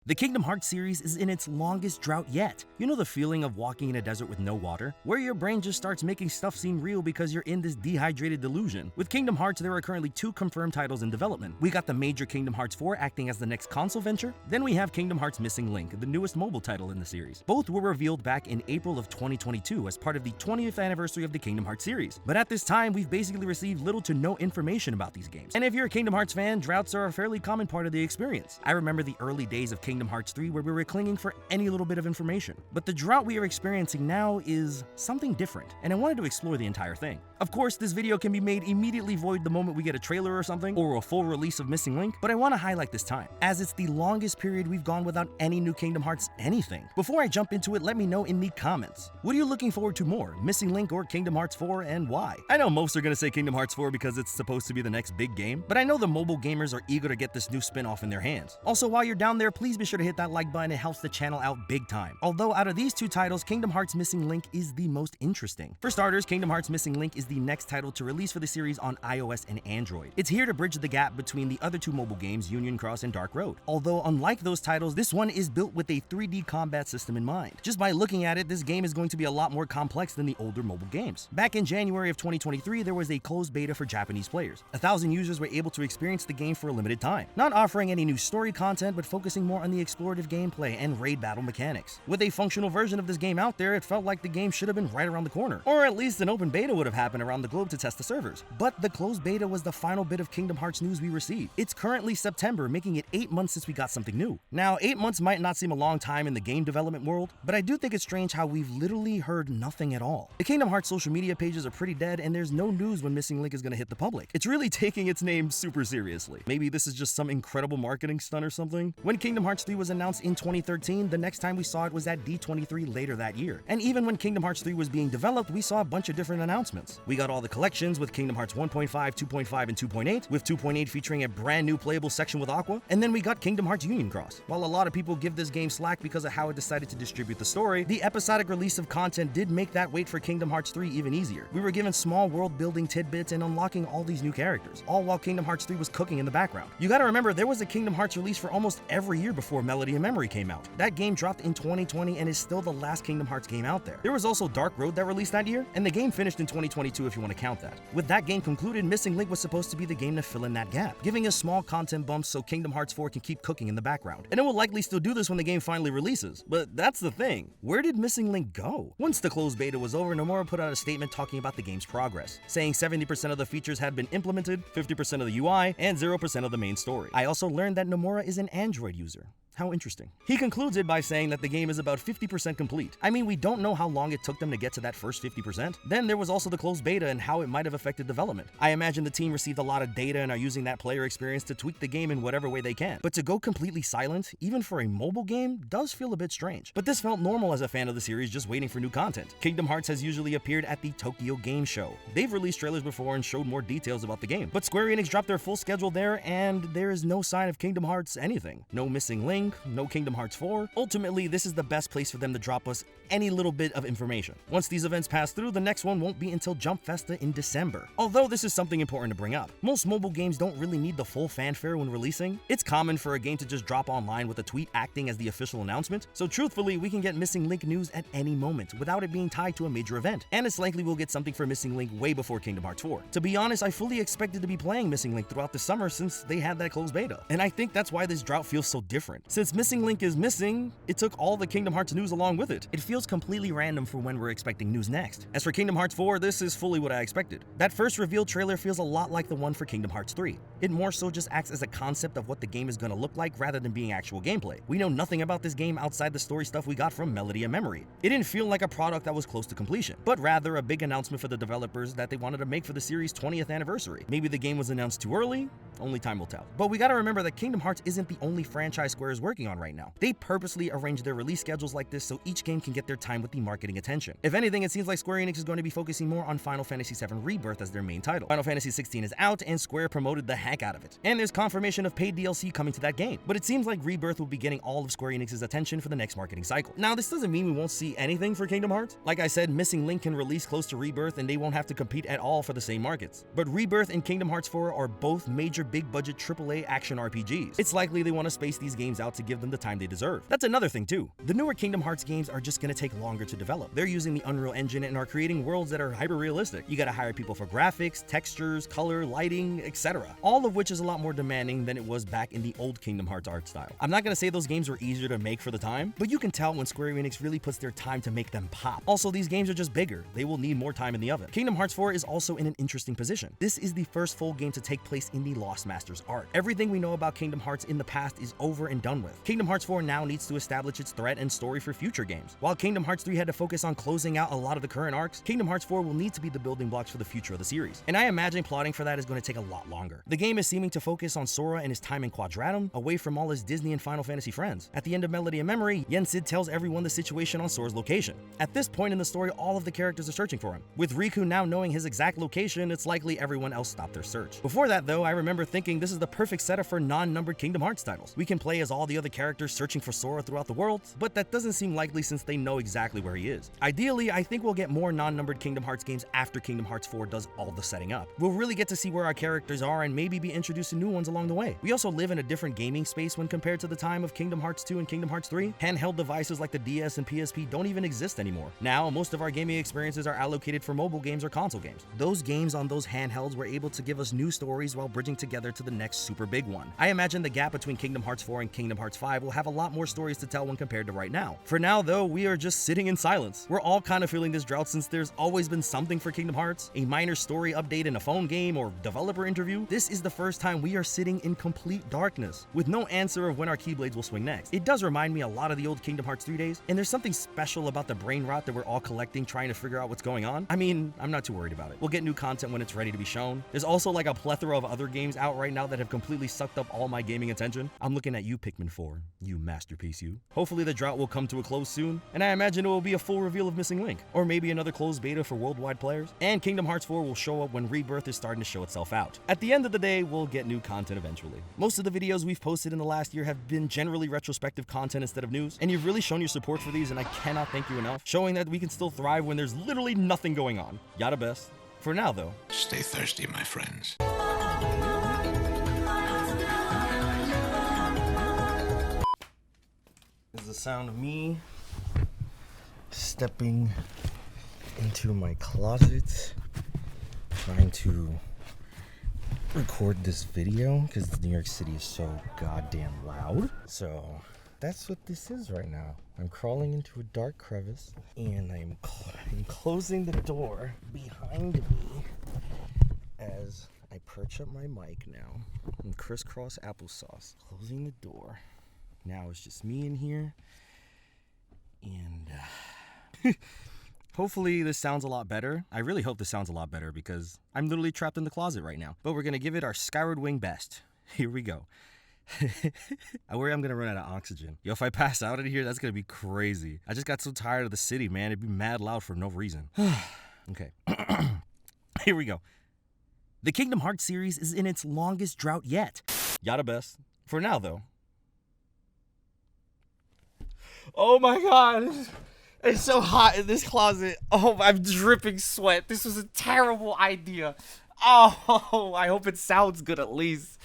The Kingdom Hearts series is in its longest drought yet. You know the feeling of walking in a desert with no water? Where your brain just starts making stuff seem real because you're in this dehydrated delusion. With Kingdom Hearts, there are currently 2 confirmed titles in development. We got the major Kingdom Hearts 4 acting as the next console venture, then we have Kingdom Hearts Missing Link, the newest mobile title in the series. Both were revealed back in April of 2022 as part of the 20th anniversary of the Kingdom Hearts series. But at this time, we've basically received little to no information about these games. And if you're a Kingdom Hearts fan, droughts are a fairly common part of the experience. I remember the early days of Kingdom Hearts 3 where we were clinging for any little bit of information. But the drought we are experiencing now is something different, and I wanted to explore the entire thing. Of course, this video can be made immediately void the moment we get a trailer or something, or a full release of Missing Link, but I want to highlight this time, as it's the longest period we've gone without any new Kingdom Hearts anything. Before I jump into it, let me know in the comments. What are you looking forward to more, Missing Link or Kingdom Hearts 4, and why? I know most are going to say Kingdom Hearts 4 because it's supposed to be the next big game, but I know the mobile gamers are eager to get this new spin-off in their hands. Also, while you're down there, please be sure to hit that like button, it helps the channel out big time. Although out of these 2 titles, Kingdom Hearts Missing Link is the most interesting. For starters, Kingdom Hearts Missing Link is the next title to release for the series on iOS and Android. It's here to bridge the gap between the other 2 mobile games, Union Cross and Dark Road. Although unlike those titles, this one is built with a 3D combat system in mind. Just by looking at it, this game is going to be a lot more complex than the older mobile games. Back in January of 2023, there was a closed beta for Japanese players. 1,000 users were able to experience the game for a limited time, not offering any new story content, but focusing more on the explorative gameplay and raid battle mechanics. With a functional version of this game out there, it felt like the game should have been right around the corner. Or at least an open beta would have happened around the globe to test the servers. But the closed beta was the final bit of Kingdom Hearts news we received. It's currently September, making it 8 months since we got something new. Now, 8 months might not seem a long time in the game development world, but I do think it's strange how we've literally heard nothing at all. The Kingdom Hearts social media pages are pretty dead, and there's no news when Missing Link is going to hit the public. It's really taking its name super seriously. Maybe this is just some incredible marketing stunt or something? When Kingdom Hearts 3 was announced in 2013, the next time we saw it was at D23 later that year. And even when Kingdom Hearts 3 was being developed, we saw a bunch of different announcements. We got all the collections with Kingdom Hearts 1.5, 2.5, and 2.8, with 2.8 featuring a brand new playable section with Aqua, and then we got Kingdom Hearts Union Cross. While a lot of people give this game slack because of how it decided to distribute the story, the episodic release of content did make that wait for Kingdom Hearts 3 even easier. We were given small world building tidbits and unlocking all these new characters, all while Kingdom Hearts 3 was cooking in the background. You gotta remember, there was a Kingdom Hearts release for almost every year before Melody of Memory came out. That game dropped in 2020 and is still the last Kingdom Hearts game out there. There was also Dark Road that released that year, and the game finished in 2022 if you want to count that. With that game concluded, Missing Link was supposed to be the game to fill in that gap, giving us small content bumps so Kingdom Hearts 4 can keep cooking in the background. And it will likely still do this when the game finally releases. But that's the thing, where did Missing Link go? Once the closed beta was over, Nomura put out a statement talking about the game's progress, saying 70% of the features had been implemented, 50% of the UI, and 0% of the main story. I also learned that Nomura is an Android user. How interesting. He concludes it by saying that the game is about 50% complete. I mean, we don't know how long it took them to get to that first 50%. Then there was also the closed beta and how it might have affected development. I imagine the team received a lot of data and are using that player experience to tweak the game in whatever way they can. But to go completely silent, even for a mobile game, does feel a bit strange. But this felt normal as a fan of the series just waiting for new content. Kingdom Hearts has usually appeared at the Tokyo Game Show. They've released trailers before and showed more details about the game. But Square Enix dropped their full schedule there, and there is no sign of Kingdom Hearts anything. No Missing Link, no Kingdom Hearts 4. Ultimately, this is the best place for them to drop us any little bit of information. Once these events pass through, the next one won't be until Jump Festa in December. Although this is something important to bring up. Most mobile games don't really need the full fanfare when releasing. It's common for a game to just drop online with a tweet acting as the official announcement, so truthfully, we can get Missing Link news at any moment without it being tied to a major event. And it's likely we'll get something for Missing Link way before Kingdom Hearts 4. To be honest, I fully expected to be playing Missing Link throughout the summer since they had that closed beta. And I think that's why this drought feels so different. Since Missing Link is missing, it took all the Kingdom Hearts news along with it. It feels completely random for when we're expecting news next. As for Kingdom Hearts 4, this is fully what I expected. That first reveal trailer feels a lot like the one for Kingdom Hearts 3. It more so just acts as a concept of what the game is going to look like rather than being actual gameplay. We know nothing about this game outside the story stuff we got from Melody of Memory. It didn't feel like a product that was close to completion, but rather a big announcement for the developers that they wanted to make for the series' 20th anniversary. Maybe the game was announced too early? Only time will tell. But we gotta remember that Kingdom Hearts isn't the only franchise Square is working on right now. They purposely arrange their release schedules like this so each game can get their time with the marketing attention. If anything, it seems like Square Enix is going to be focusing more on Final Fantasy VII Rebirth as their main title. Final Fantasy 16 is out, and Square promoted the heck out of it. And there's confirmation of paid DLC coming to that game. But it seems like Rebirth will be getting all of Square Enix's attention for the next marketing cycle. Now, this doesn't mean we won't see anything for Kingdom Hearts. Like I said, Missing Link can release close to Rebirth, and they won't have to compete at all for the same markets. But Rebirth and Kingdom Hearts 4 are both major big-budget AAA action RPGs. It's likely they want to space these games out out to give them the time they deserve. That's another thing too. The newer Kingdom Hearts games are just gonna take longer to develop. They're using the Unreal Engine and are creating worlds that are hyper-realistic. You gotta hire people for graphics, textures, color, lighting, etc. All of which is a lot more demanding than it was back in the old Kingdom Hearts art style. I'm not gonna say those games were easier to make for the time, but you can tell when Square Enix really puts their time to make them pop. Also, these games are just bigger. They will need more time in the oven. Kingdom Hearts 4 is also in an interesting position. This is the first full game to take place in the Lost Masters arc. Everything we know about Kingdom Hearts in the past is over and done with. Kingdom Hearts 4 now needs to establish its threat and story for future games. While Kingdom Hearts 3 had to focus on closing out a lot of the current arcs, Kingdom Hearts 4 will need to be the building blocks for the future of the series. And I imagine plotting for that is going to take a lot longer. The game is seeming to focus on Sora and his time in Quadratum, away from all his Disney and Final Fantasy friends. At the end of Melody and Memory, Yen Sid tells everyone the situation on Sora's location. At this point in the story, all of the characters are searching for him. With Riku now knowing his exact location, it's likely everyone else stopped their search. Before that though, I remember thinking this is the perfect setup for non-numbered Kingdom Hearts titles. We can play as all the other characters searching for Sora throughout the world, but that doesn't seem likely since they know exactly where he is. Ideally, I think we'll get more non-numbered Kingdom Hearts games after Kingdom Hearts 4 does all the setting up. We'll really get to see where our characters are and maybe be introduced to new ones along the way. We also live in a different gaming space when compared to the time of Kingdom Hearts 2 and Kingdom Hearts 3. Handheld devices like the DS and PSP don't even exist anymore. Now, most of our gaming experiences are allocated for mobile games or console games. Those games on those handhelds were able to give us new stories while bridging together to the next super big one. I imagine the gap between Kingdom Hearts 4 and Kingdom Hearts 5 will have a lot more stories to tell when compared to right now. For now though, we are just sitting in silence. We're all kind of feeling this drought since there's always been something for Kingdom Hearts, a minor story update in a phone game or developer interview. This is the first time we are sitting in complete darkness, with no answer of when our Keyblades will swing next. It does remind me a lot of the old Kingdom Hearts 3 days, and there's something special about the brain rot that we're all collecting trying to figure out what's going on. I mean, I'm not too worried about it. We'll get new content when it's ready to be shown. There's also like a plethora of other games out right now that have completely sucked up all my gaming attention. I'm looking at you, Pikmin 4. You masterpiece, you. Hopefully the drought will come to a close soon, and I imagine it will be a full reveal of Missing Link, or maybe another closed beta for worldwide players, and Kingdom Hearts 4 will show up when Rebirth is starting to show itself out. At the end of the day, we'll get new content eventually. Most of the videos we've posted in the last year have been generally retrospective content instead of news, and you've really shown your support for these, and I cannot thank you enough, showing that we can still thrive when there's literally nothing going on. Yada best. For now though. Stay thirsty, my friends. This is the sound of me stepping into my closet, trying to record this video because New York City is so goddamn loud. So that's what this is right now. I'm crawling into a dark crevice and I'm closing the door behind me as I perch up my mic now and crisscross applesauce. Closing the door. Now it's just me in here, and hopefully this sounds a lot better. I really hope this sounds a lot better because I'm literally trapped in the closet right now. But we're gonna give it our Skyward Wing best. Here we go. I worry I'm gonna run out of oxygen. Yo, if I pass out in here, that's gonna be crazy. I just got so tired of the city, man. It'd be mad loud for no reason. Okay. Here we go. The Kingdom Hearts series is in its longest drought yet. Yada best. For now, though. Oh my god. It's so hot in this closet. Oh, I'm dripping sweat. This was a terrible idea. Oh, I hope it sounds good at least.